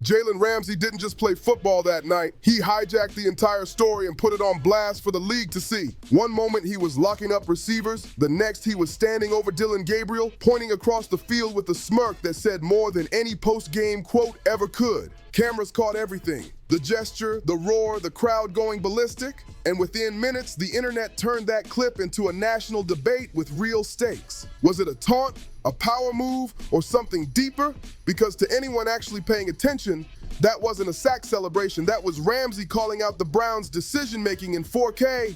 Jalen Ramsey didn't just play football that night. He hijacked the entire story and put it on blast for the league to see. One moment he was locking up receivers, the next he was standing over Dylan Gabriel, pointing across the field with a smirk that said more than any post-game quote ever could. Cameras caught everything. The gesture, the roar, the crowd going ballistic. And within minutes, the internet turned that clip into a national debate with real stakes. Was it a taunt, a power move, or something deeper? Because to anyone actually paying attention, that wasn't a sack celebration. That was Ramsey calling out the Browns' decision-making in 4K.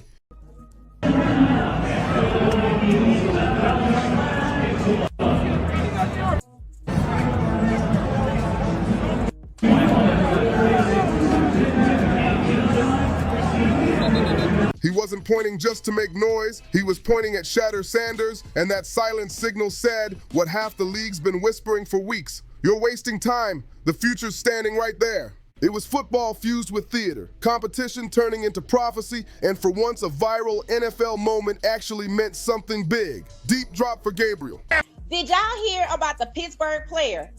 He wasn't pointing just to make noise, he was pointing at Shedeur Sanders, and that silent signal said what half the league's been whispering for weeks. You're wasting time, the future's standing right there. It was football fused with theater, competition turning into prophecy, and for once a viral NFL moment actually meant something big. Deep drop for Gabriel. Did y'all hear about the Pittsburgh player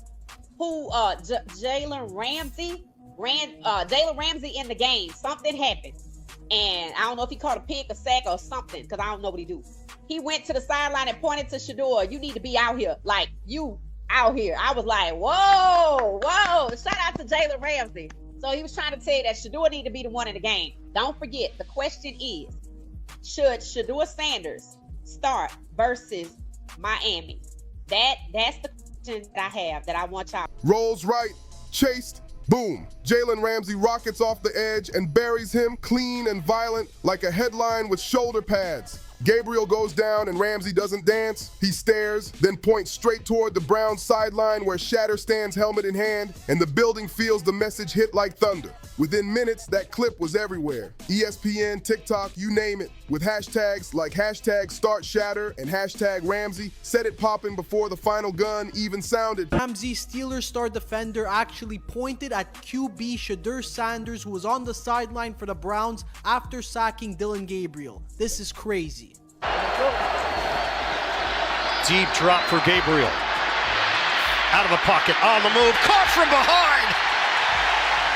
who, Jalen Ramsey, Jalen Ramsey in the game? Something happened. And I don't know if he caught a pick, a sack, or something, because I don't know what he do. He went to the sideline and pointed to Shedeur. You need to be out here. Like, you out here. I was like, whoa, whoa. Shout out to Jalen Ramsey. So he was trying to tell you that Shedeur need to be the one in the game. Don't forget, the question is, should Shedeur Sanders start versus Miami? That's the question that I have that I want y'all. Rolls right, chased. Boom! Jalen Ramsey rockets off the edge and buries him clean and violent like a headline with shoulder pads. Gabriel goes down and Ramsey doesn't dance. He stares, then points straight toward the Browns sideline where Shedeur stands helmet in hand, and the building feels the message hit like thunder. Within minutes, that clip was everywhere. ESPN, TikTok, you name it. With hashtags like hashtag start Shedeur and hashtag Ramsey, set it popping before the final gun even sounded. Ramsey, Steelers star defender, actually pointed at QB Shedeur Sanders, who was on the sideline for the Browns after sacking Dylan Gabriel. This is crazy. Deep drop for Gabriel. Out of the pocket, on the move, caught from behind.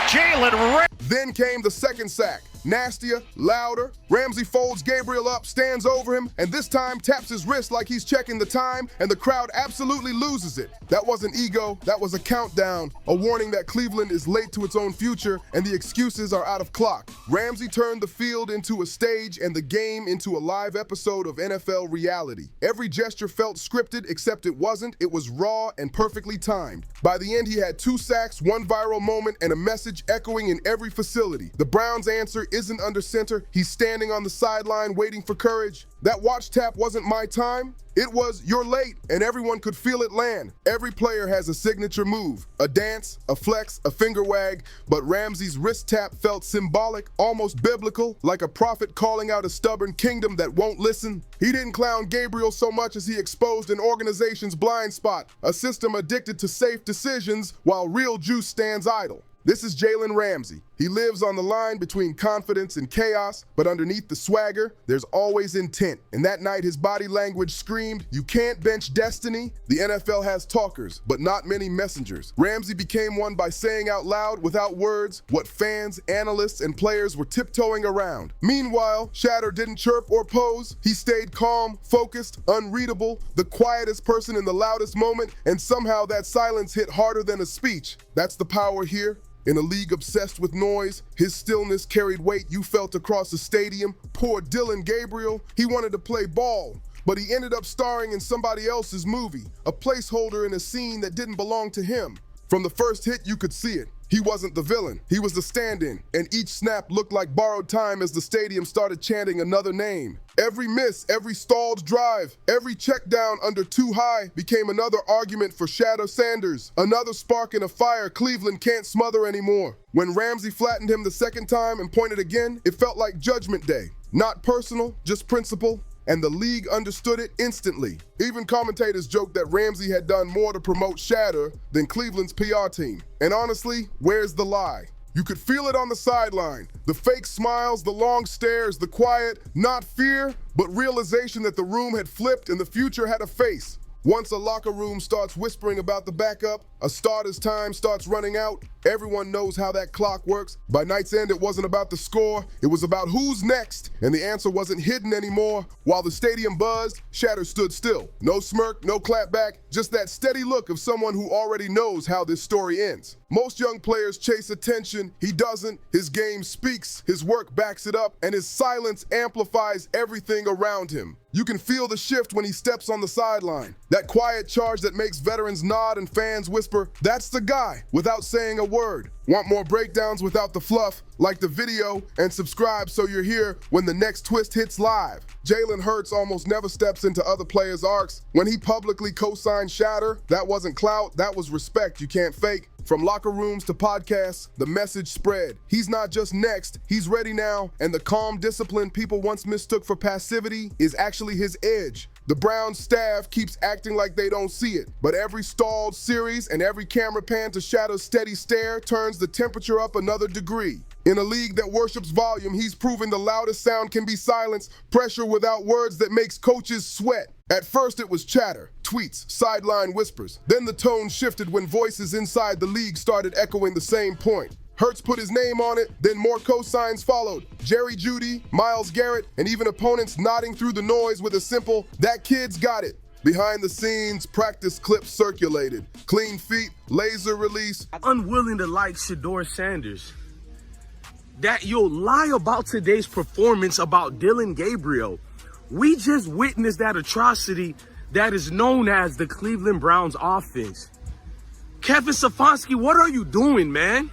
Jalen Ramsey. Then came the second sack. Nastier, louder. Ramsey folds Gabriel up, stands over him, and this time taps his wrist like he's checking the time, and the crowd absolutely loses it. That wasn't ego, that was a countdown, a warning that Cleveland is late to its own future, and the excuses are out of clock. Ramsey turned the field into a stage and the game into a live episode of NFL reality. Every gesture felt scripted, except it wasn't. It was raw and perfectly timed. By the end, he had 2 sacks, 1 viral moment, and a message echoing in every facility. The Browns' answer isn't under center. He's standing on the sideline waiting for courage. That watch tap wasn't my time. It was you're late, and everyone could feel it land. Every player has a signature move, a dance, a flex, a finger wag, but Ramsey's wrist tap felt symbolic, almost biblical, like a prophet calling out a stubborn kingdom that won't listen. He didn't clown Gabriel so much as he exposed an organization's blind spot, a system addicted to safe decisions while real juice stands idle. This is Jalen Ramsey. He lives on the line between confidence and chaos, but underneath the swagger, there's always intent. And that night, his body language screamed, "You can't bench destiny." The NFL has talkers, but not many messengers. Ramsey became one by saying out loud, without words, what fans, analysts, and players were tiptoeing around. Meanwhile, Shedeur didn't chirp or pose. He stayed calm, focused, unreadable, the quietest person in the loudest moment, and somehow that silence hit harder than a speech. That's the power here. In a league obsessed with noise, his stillness carried weight you felt across the stadium. Poor Dylan Gabriel, he wanted to play ball, but he ended up starring in somebody else's movie, a placeholder in a scene that didn't belong to him. From the first hit, you could see it. He wasn't the villain, he was the stand-in, and each snap looked like borrowed time as the stadium started chanting another name. Every miss, every stalled drive, every check down under too high became another argument for Shedeur Sanders, another spark in a fire Cleveland can't smother anymore. When Ramsey flattened him the second time and pointed again, it felt like Judgment Day. Not personal, just principle. And the league understood it instantly. Even commentators joked that Ramsey had done more to promote Shedeur than Cleveland's PR team. And honestly, where's the lie? You could feel it on the sideline. The fake smiles, the long stares, the quiet, not fear, but realization that the room had flipped and the future had a face. Once a locker room starts whispering about the backup, a starter's time starts running out, everyone knows how that clock works. By night's end, it wasn't about the score, it was about who's next, and the answer wasn't hidden anymore. While the stadium buzzed, Shedeur stood still. No smirk, no clap back, just that steady look of someone who already knows how this story ends. Most young players chase attention, he doesn't. His game speaks, his work backs it up, and his silence amplifies everything around him. You can feel the shift when he steps on the sideline. That quiet charge that makes veterans nod and fans whisper, "That's the guy," without saying a word. Want more breakdowns without the fluff? Like the video and subscribe so you're here when the next twist hits live. Jalen Hurts almost never steps into other players' arcs. When he publicly co-signed Shedeur, that wasn't clout, that was respect you can't fake. From locker rooms to podcasts, the message spread. He's not just next, he's ready now, and the calm discipline people once mistook for passivity is actually his edge. The Browns staff keeps acting like they don't see it, but every stalled series and every camera pan to Shedeur's steady stare turns the temperature up another degree. In a league that worships volume, he's proven the loudest sound can be silence, pressure without words that makes coaches sweat. At first it was chatter, tweets, sideline whispers. Then the tone shifted when voices inside the league started echoing the same point. Hurts put his name on it, then more cosigns followed. Jerry Jeudy, Myles Garrett, and even opponents nodding through the noise with a simple, "That kid's got it." Behind the scenes, practice clips circulated. Clean feet, laser release. Unwilling to like Shedeur Sanders. That you'll lie about today's performance about Dylan Gabriel. We just witnessed that atrocity that is known as the Cleveland Browns offense. Kevin Stefanski, what are you doing, man?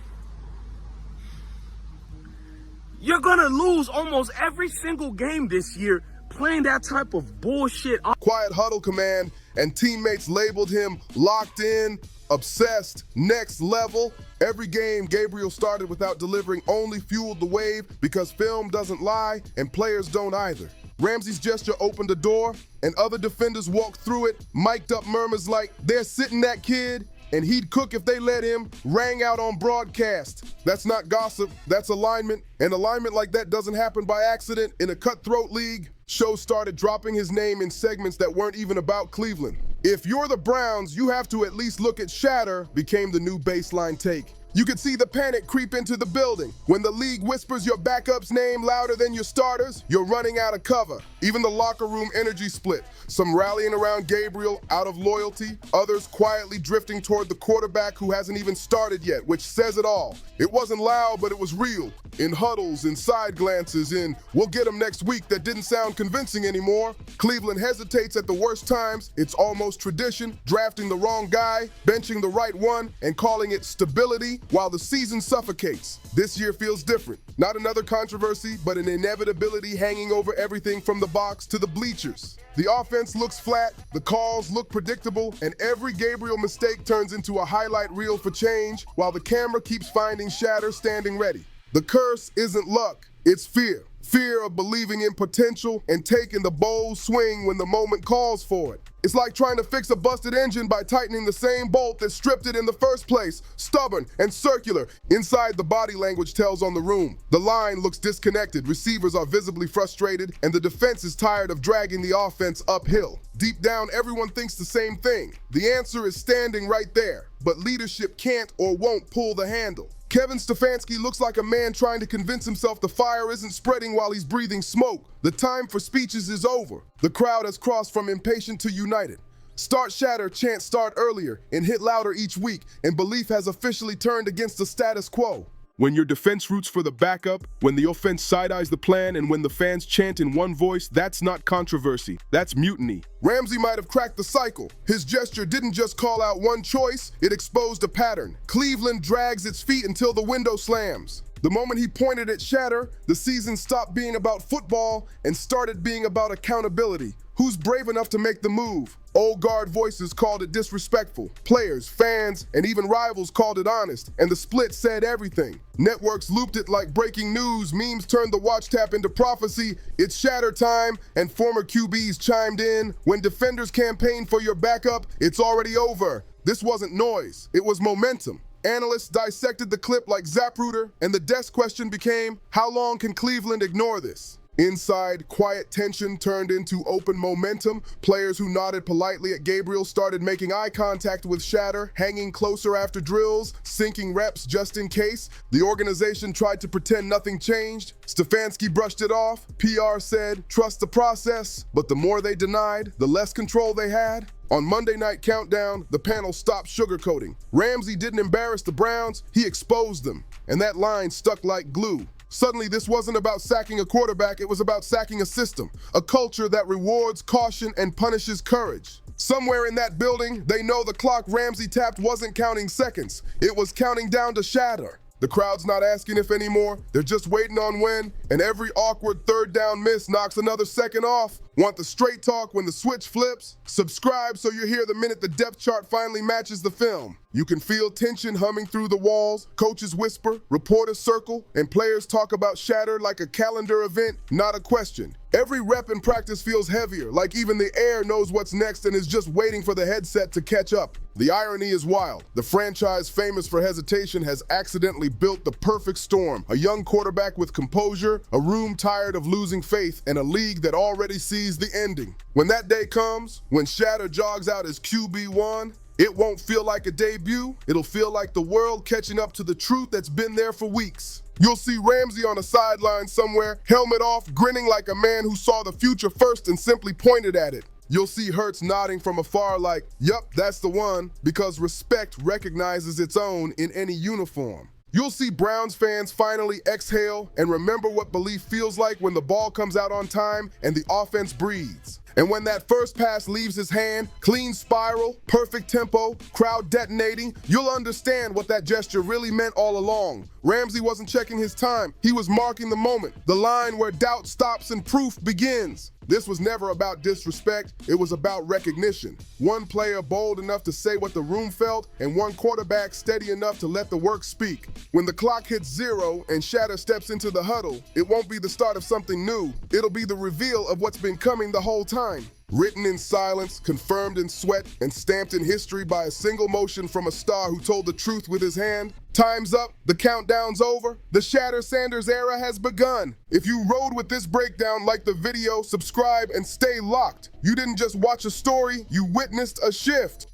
You're gonna lose almost every single game this year playing that type of bullshit. Quiet huddle command, and teammates labeled him locked in, obsessed, next level. Every game Gabriel started without delivering only fueled the wave because film doesn't lie and players don't either. Ramsey's gesture opened a door and other defenders walked through it, mic'd up murmurs like, "They're sitting that kid, and he'd cook if they let him," rang out on broadcast. That's not gossip, that's alignment. And alignment like that doesn't happen by accident in a cutthroat league. Shows started dropping his name in segments that weren't even about Cleveland. "If you're the Browns, you have to at least look at Shedeur," became the new baseline take. You could see the panic creep into the building. When the league whispers your backup's name louder than your starters, you're running out of cover. Even the locker room energy split. Some rallying around Gabriel out of loyalty, others quietly drifting toward the quarterback who hasn't even started yet, which says it all. It wasn't loud, but it was real. In huddles, in side glances, in "we'll get him next week" that didn't sound convincing anymore. Cleveland hesitates at the worst times. It's almost tradition, drafting the wrong guy, benching the right one, and calling it stability while the season suffocates. This year feels different. Not another controversy, but an inevitability hanging over everything from the box to the bleachers. The offense looks flat, the calls look predictable, and every Gabriel mistake turns into a highlight reel for change, while the camera keeps finding Shedeur standing ready. The curse isn't luck, it's fear. Fear of believing in potential and taking the bold swing when the moment calls for it. It's like trying to fix a busted engine by tightening the same bolt that stripped it in the first place. Stubborn and circular. Inside, the body language tells on the room. The line looks disconnected, receivers are visibly frustrated, and the defense is tired of dragging the offense uphill. Deep down, everyone thinks the same thing. The answer is standing right there, but leadership can't or won't pull the handle. Kevin Stefanski looks like a man trying to convince himself the fire isn't spreading while he's breathing smoke. The time for speeches is over. The crowd has crossed from impatient to united. Start Shedeur chants start earlier and hit louder each week, and belief has officially turned against the status quo. When your defense roots for the backup, when the offense side-eyes the plan, and when the fans chant in one voice, that's not controversy, that's mutiny. Ramsey might have cracked the cycle. His gesture didn't just call out one choice, it exposed a pattern. Cleveland drags its feet until the window slams. The moment he pointed at Shedeur, the season stopped being about football and started being about accountability. Who's brave enough to make the move? Old guard voices called it disrespectful. Players, fans, and even rivals called it honest, and the split said everything. Networks looped it like breaking news, memes turned the watch tap into prophecy. It's Shedeur time, and former QBs chimed in. When defenders campaign for your backup, it's already over. This wasn't noise, it was momentum. Analysts dissected the clip like Zapruder, and the desk question became, how long can Cleveland ignore this? Inside, quiet tension turned into open momentum. Players who nodded politely at Gabriel started making eye contact with Shedeur, hanging closer after drills, sinking reps just in case. The organization tried to pretend nothing changed. Stefanski brushed it off. PR said, trust the process. But the more they denied, the less control they had. On Monday Night Countdown, the panel stopped sugarcoating. Ramsey didn't embarrass the Browns, he exposed them. And that line stuck like glue. Suddenly, this wasn't about sacking a quarterback, it was about sacking a system, a culture that rewards caution and punishes courage. Somewhere in that building, they know the clock Ramsey tapped wasn't counting seconds, it was counting down to Shedeur. The crowd's not asking if anymore, they're just waiting on when, and every awkward third down miss knocks another second off. Want the straight talk when the switch flips? Subscribe so you hear the minute the depth chart finally matches the film. You can feel tension humming through the walls, coaches whisper, reporters circle, and players talk about Shedeur like a calendar event, not a question. Every rep in practice feels heavier, like even the air knows what's next and is just waiting for the headset to catch up. The irony is wild. The franchise famous for hesitation has accidentally built the perfect storm. A young quarterback with composure, a room tired of losing faith, and a league that already sees the ending. When that day comes, when Shedeur jogs out as QB1, it won't feel like a debut, it'll feel like the world catching up to the truth that's been there for weeks. You'll see Ramsey on a sideline somewhere, helmet off, grinning like a man who saw the future first and simply pointed at it. You'll see Hurts nodding from afar like, yup, that's the one, because respect recognizes its own in any uniform. You'll see Browns fans finally exhale and remember what belief feels like when the ball comes out on time and the offense breathes. And when that first pass leaves his hand, clean spiral, perfect tempo, crowd detonating, you'll understand what that gesture really meant all along. Ramsey wasn't checking his time, he was marking the moment, the line where doubt stops and proof begins. This was never about disrespect, it was about recognition. One player bold enough to say what the room felt, and one quarterback steady enough to let the work speak. When the clock hits 0 and Shedeur steps into the huddle, it won't be the start of something new, it'll be the reveal of what's been coming the whole time. Written in silence, confirmed in sweat, and stamped in history by a single motion from a star who told the truth with his hand. Time's up, the countdown's over, the Shedeur Sanders era has begun. If you rode with this breakdown, like the video, subscribe, and stay locked. You didn't just watch a story, you witnessed a shift.